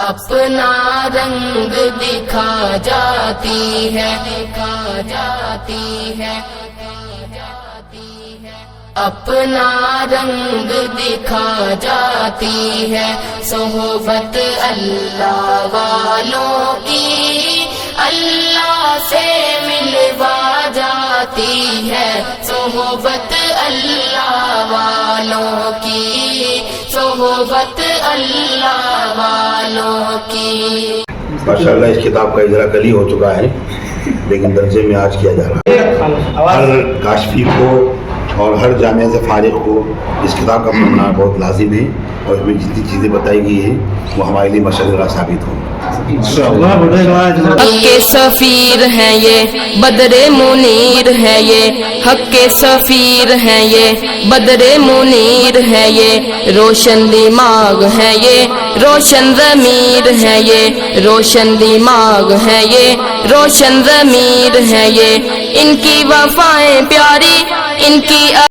اپنا رنگ دکھا جاتی ہے، اپنا رنگ دکھا جاتی ہے، صحبت اللہ والوں کی اللہ سے ملوا جاتی ہے، صحبت اللہ والوں کی، صحبت اللہ والوں کی۔ ماشاءاللہ اس کتاب کا اجرا کل ہی ہو چکا ہے، لیکن درجے میں آج کیا جا رہا ہے۔ ہر کاشفی کو اور ہر جامعہ سے فارغ کو اس کتاب کا پڑھنا بہت لازم ہے، اور اس میں جتنی چیزیں بتائی گئی ہیں وہ ہمارے لیے مشغلہ ثابت ہوں۔ حق کے سفیر ہیں یہ، بدر منیر ہے یہ، حق کے سفیر ہیں یہ، بدر منیر ہے یہ، روشن دماغ ہے یہ، روشن ضمیر ہے یہ، روشن دماغ ہے یہ، روشن ضمیر ہے یہ، ان کی وفائیں پیاری، ان کی